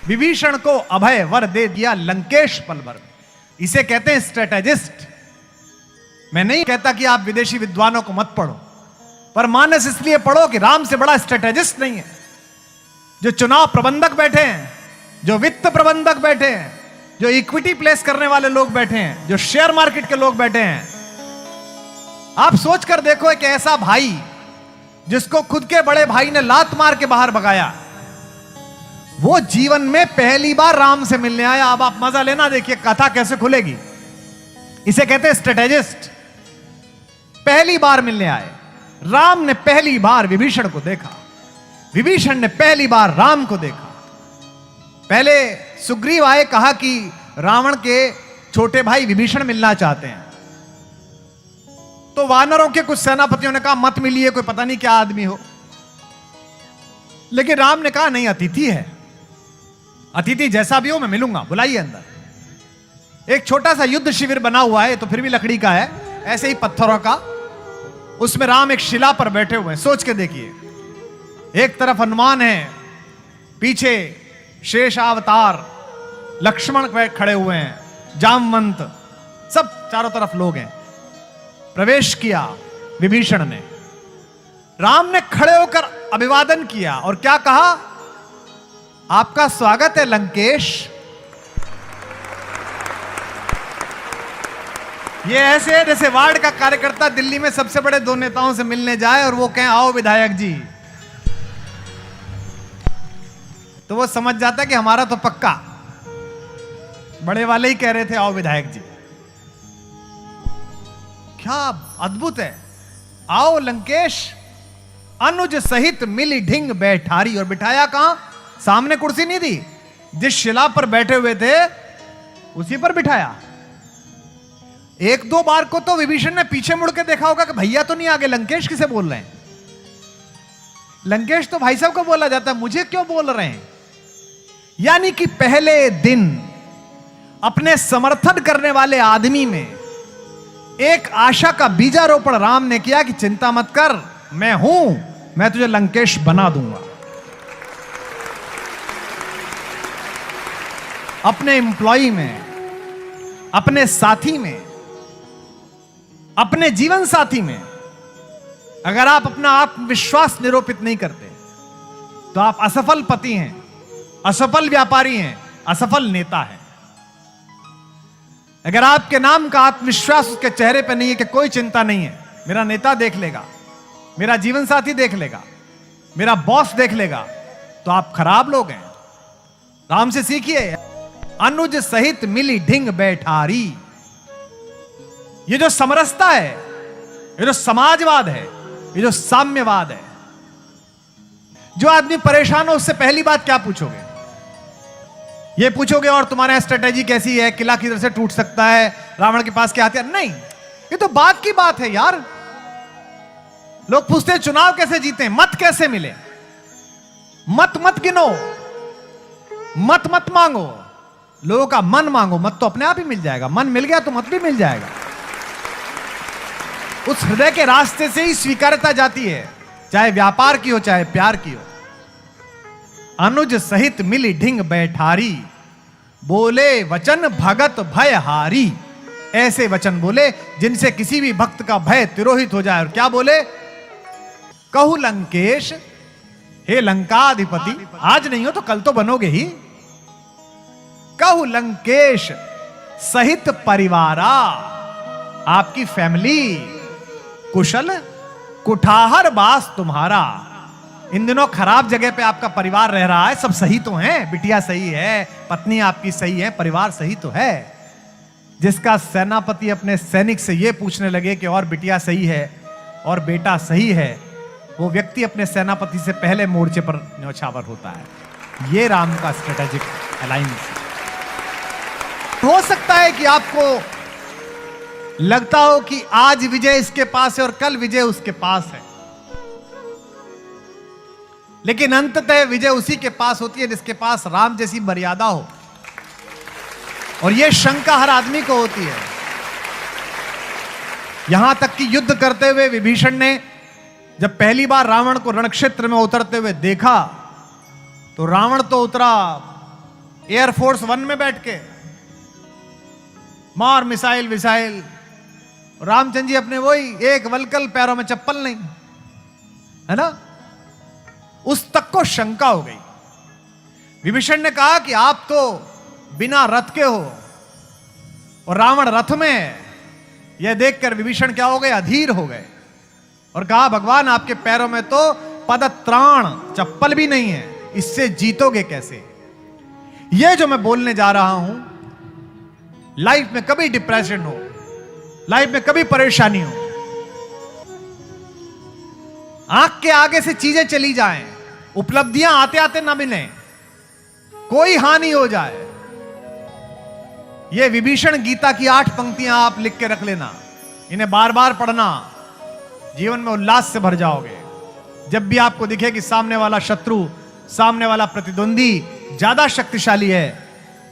विभीषण को अभय वर दे दिया लंकेश पल भर में। इसे कहते हैं स्ट्रेटेजिस्ट। मैं नहीं कहता कि आप विदेशी विद्वानों को मत पढ़ो, पर मानस इसलिए पढ़ो कि राम से बड़ा स्ट्रेटेजिस्ट नहीं है। जो चुनाव प्रबंधक बैठे हैं, जो वित्त प्रबंधक बैठे हैं, जो इक्विटी प्लेस करने वाले लोग बैठे हैं, जो शेयर मार्केट के लोग बैठे हैं, आप सोच कर देखो एक ऐसा भाई जिसको खुद के बड़े भाई ने लात मार के बाहर भगाया, वो जीवन में पहली बार राम से मिलने आया। अब आप मजा लेना, देखिए कथा कैसे खुलेगी। इसे कहते हैं स्ट्रेटेजिस्ट। पहली बार मिलने आए। राम ने पहली बार विभीषण को देखा, विभीषण ने पहली बार राम को देखा। पहले सुग्रीव आए, कहा कि रावण के छोटे भाई विभीषण मिलना चाहते हैं। तो वानरों के कुछ सेनापतियों ने कहा मत मिलिए, कोई पता नहीं क्या आदमी हो। लेकिन राम ने कहा नहीं, अतिथि है, अतिथि जैसा भी हो मैं मिलूंगा, बुलाइए अंदर। एक छोटा सा युद्ध शिविर बना हुआ है, तो फिर भी लकड़ी का है, ऐसे ही पत्थरों का। उसमें राम एक शिला पर बैठे हुए हैं। सोच के देखिए, एक तरफ हनुमान है, पीछे शेषावतार लक्ष्मण खड़े हुए हैं, जामवंत, सब चारों तरफ लोग हैं। प्रवेश किया विभीषण ने, राम ने खड़े होकर अभिवादन किया और क्या कहा, आपका स्वागत है लंकेश। ये ऐसे है जैसे वार्ड का कार्यकर्ता दिल्ली में सबसे बड़े दो नेताओं से मिलने जाए और वो कहें आओ विधायक जी, तो वो समझ जाता है कि हमारा तो पक्का। बड़े वाले ही कह रहे थे आओ विधायक जी। क्या अद्भुत है। आओ लंकेश, अनुज सहित मिली ढिंग बैठारी। और बिठाया कहां? सामने कुर्सी नहीं थी, जिस शिला पर बैठे हुए थे उसी पर बिठाया। एक दो बार को तो विभीषण ने पीछे मुड़ के देखा होगा कि भैया तो नहीं आगे, लंकेश किसे बोल रहे हैं। लंकेश तो भाई साहब को बोला जाता है, मुझे क्यों बोल रहे हैं। यानी कि पहले दिन अपने समर्थन करने वाले आदमी में एक आशा का बीजारोपण राम ने किया कि चिंता मत कर, मैं हूं, मैं तुझे लंकेश बना दूंगा। अपने एम्प्लॉई में, अपने साथी में, अपने जीवन साथी में अगर आप अपना आत्मविश्वास निरूपित नहीं करते तो आप असफल पति हैं, असफल व्यापारी हैं, असफल नेता हैं। अगर आपके नाम का आत्मविश्वास उसके चेहरे पर नहीं है कि कोई चिंता नहीं है, मेरा नेता देख लेगा, मेरा जीवन साथी देख लेगा, मेरा बॉस देख लेगा, तो आप खराब लोग हैं। राम से सीखिए, अनुज सहित मिली ढिंग बैठारी। ये जो समरसता है, ये जो समाजवाद है, ये जो साम्यवाद है, जो आदमी परेशान हो उससे पहली बात क्या पूछोगे? ये पूछोगे और तुम्हारा स्ट्रेटेजी कैसी है, किला किधर से टूट सकता है, रावण के पास क्या हथियार? नहीं, ये तो बात की बात है यार। लोग पूछते हैं चुनाव कैसे जीते, मत कैसे मिले। मत मत गिनो, मत मत मांगो, लोगों का मन मांगो। मत तो अपने आप ही मिल जाएगा, मन मिल गया तो मत भी मिल जाएगा। उस हृदय के रास्ते से ही स्वीकारता जाती है, चाहे व्यापार की हो चाहे प्यार की हो। अनुज सहित मिली ढिंग बैठारी, बोले वचन भगत भय हारी। ऐसे वचन बोले जिनसे किसी भी भक्त का भय तिरोहित हो जाए। और क्या बोले? कहु लंकेश, हे लंकाधिपति, आज नहीं हो तो कल तो बनोगे ही। कहु लंकेश सहित परिवारा, आपकी फैमिली कुशल, कुठाहर बास तुम्हारा। इन दिनों खराब जगह पे आपका परिवार रह रहा है, सब सही तो हैं, बिटिया सही है, पत्नी आपकी सही है, परिवार सही तो है। जिसका सेनापति अपने सैनिक से यह पूछने लगे कि और बिटिया सही है और बेटा सही है, वो व्यक्ति अपने सेनापति से पहले मोर्चे पर न्यौछावर होता है। ये राम का स्ट्रेटेजिक अलायंस। हो सकता है कि आपको लगता हो कि आज विजय इसके पास है और कल विजय उसके पास है, लेकिन अंततः विजय उसी के पास होती है जिसके पास राम जैसी मर्यादा हो। और यह शंका हर आदमी को होती है। यहां तक कि युद्ध करते हुए विभीषण ने जब पहली बार रावण को रणक्षेत्र में उतरते हुए देखा, तो रावण तो उतरा एयरफोर्स 1 में बैठ के मार मिसाइल विसाइल, रामचंद्र जी अपने वही एक वलकल, पैरों में चप्पल नहीं, है ना। उस तक को शंका हो गई। विभीषण ने कहा कि आप तो बिना रथ के हो और रावण रथ में है। यह देखकर विभीषण क्या हो गए, अधीर हो गए और कहा भगवान आपके पैरों में तो पदत्राण चप्पल भी नहीं है, इससे जीतोगे कैसे। यह जो मैं बोलने जा रहा हूं, लाइफ में कभी डिप्रेशन हो, लाइफ में कभी परेशानी हो, आंख के आगे से चीजें चली जाएं, उपलब्धियां आते आते ना मिलें, कोई हानि हो जाए, यह विभीषण गीता की 8 पंक्तियां आप लिख के रख लेना, इन्हें बार बार पढ़ना, जीवन में उल्लास से भर जाओगे। जब भी आपको दिखे कि सामने वाला शत्रु, सामने वाला प्रतिद्वंदी ज्यादा शक्तिशाली है,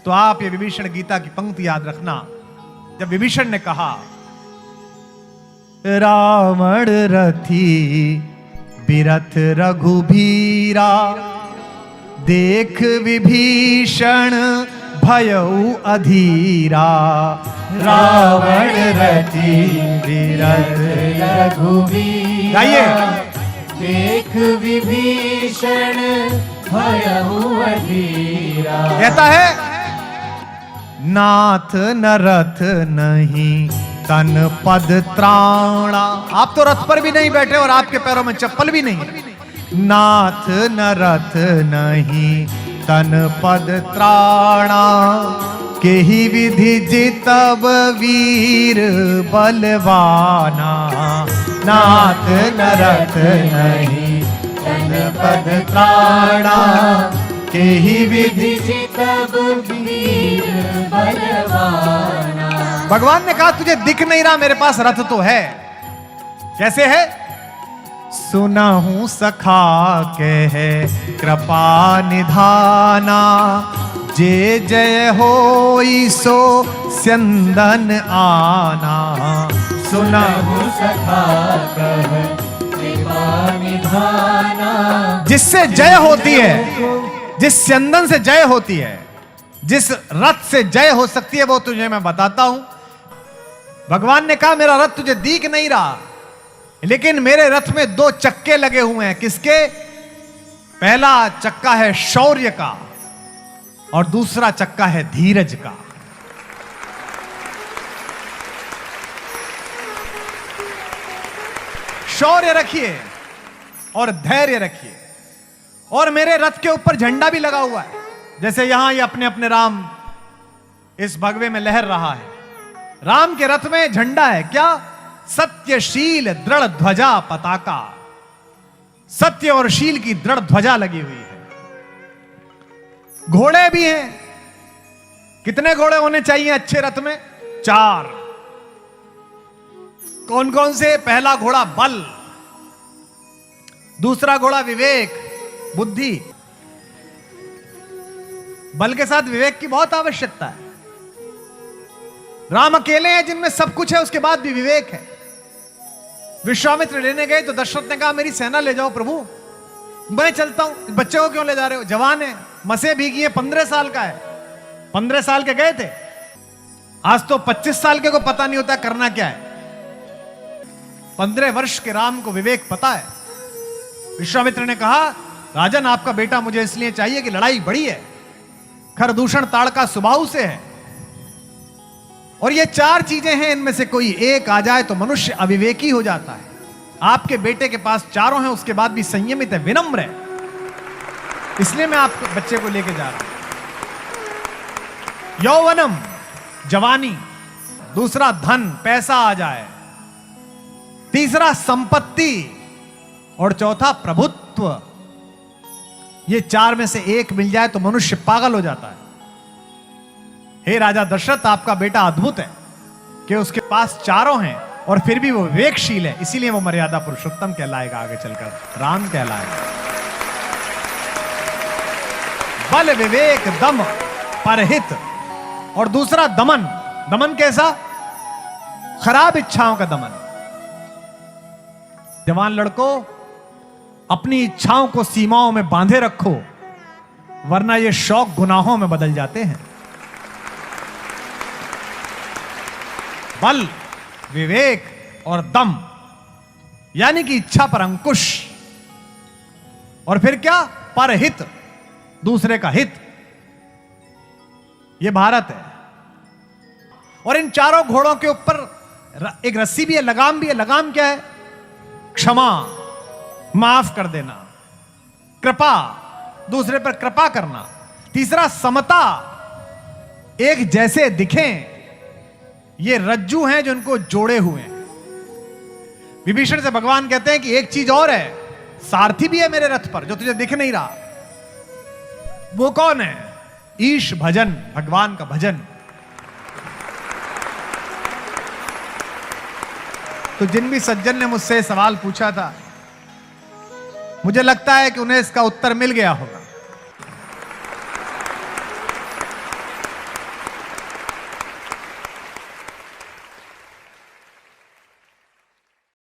तो आप ये विभीषण गीता की पंक्ति याद रखना। जब विभीषण ने कहा रावण रथी बिरथ रघुबीरा, देख विभीषण भयउ अधीरा। रावण रथी बिरथ रघुबीरा, गाइए। देख विभीषण भयउ अधीरा। कहता है नाथ न रथ नहीं तन पद त्राणा। आप तो रथ पर भी नहीं बैठे और आपके पैरों में चप्पल भी नहीं। नाथ न रथ नहीं तन पद त्राणा, केहि विधि जितब वीर बलवाना। नाथ न रथ नहीं तन पद त्राणा, केहि विधि जितब वीर बलवाना। भगवान ने कहा तुझे दिख नहीं रहा, मेरे पास रथ तो है। कैसे है? सुना हूं सखा कहे कृपा निधाना, जे जय होई सो स्यंदन आना। सुना हूं सखा कहे कृपा निधाना, जिससे जय होती है, जिस स्यंदन से जय होती है, जिस रथ से जय हो सकती है, वो तुझे मैं बताता हूं। भगवान ने कहा मेरा रथ तुझे दिख नहीं रहा, लेकिन मेरे रथ में 2 चक्के लगे हुए हैं। किसके? पहला चक्का है शौर्य का और दूसरा चक्का है धीरज का। शौर्य रखिए और धैर्य रखिए। और मेरे रथ के ऊपर झंडा भी लगा हुआ है, जैसे यहां ये अपने अपने राम इस भगवे में लहर रहा है। राम के रथ में झंडा है क्या? सत्यशील दृढ़ ध्वजा पताका। सत्य और शील की दृढ़ ध्वजा लगी हुई है। घोड़े भी हैं। कितने घोड़े होने चाहिए अच्छे रथ में? 4। कौन कौन से? पहला घोड़ा बल, दूसरा घोड़ा विवेक बुद्धि। बल के साथ विवेक की बहुत आवश्यकता है। राम अकेले हैं जिनमें सब कुछ है, उसके बाद भी विवेक है। विश्वामित्र लेने गए तो दशरथ ने कहा मेरी सेना ले जाओ प्रभु, मैं चलता हूं। बच्चे को क्यों ले जा रहे हो? जवान है, मसे भीगी है, 15 साल का है। 15 साल के गए थे, आज तो 25 साल के को पता नहीं होता करना क्या है। 15 वर्ष के राम को विवेक पता है। विश्वामित्र ने कहा राजन आपका बेटा मुझे इसलिए चाहिए कि लड़ाई बड़ी है, खरदूषण ताड़का स्वभाव से है, और ये 4 चीजें हैं, इनमें से कोई एक आ जाए तो मनुष्य अविवेकी हो जाता है। आपके बेटे के पास चारों हैं, उसके बाद भी संयमित है, विनम्र है, इसलिए मैं आपके बच्चे को लेके जा रहा हूं। यौवनम जवानी, दूसरा धन पैसा आ जाए, तीसरा संपत्ति, और चौथा प्रभुत्व। ये 4 में से एक मिल जाए तो मनुष्य पागल हो जाता है। हे राजा दशरथ आपका बेटा अद्भुत है कि उसके पास चारों हैं और फिर भी वो विवेकशील है, इसीलिए वो मर्यादा पुरुषोत्तम कहलाएगा, आगे चलकर राम कहलाएगा। बल विवेक दम परहित, और दूसरा दमन। दमन कैसा? खराब इच्छाओं का दमन। जवान लड़कों, अपनी इच्छाओं को सीमाओं में बांधे रखो, वरना ये शौक गुनाहों में बदल जाते हैं। बल, विवेक और दम, यानी कि इच्छा पर अंकुश, और फिर क्या, परहित, दूसरे का हित, यह भारत है। और इन चारों घोड़ों के ऊपर एक रस्सी भी है, लगाम भी है। लगाम क्या है? क्षमा, माफ कर देना, कृपा, दूसरे पर कृपा करना। तीसरा समता, एक जैसे दिखें। ये रज्जू हैं जो उनको जोड़े हुए हैं। विभीषण से भगवान कहते हैं कि एक चीज और है, सारथी भी है मेरे रथ पर जो तुझे दिख नहीं रहा। वो कौन है? ईश भजन, भगवान का भजन। तो जिन भी सज्जन ने मुझसे सवाल पूछा था, मुझे लगता है कि उन्हें इसका उत्तर मिल गया होगा।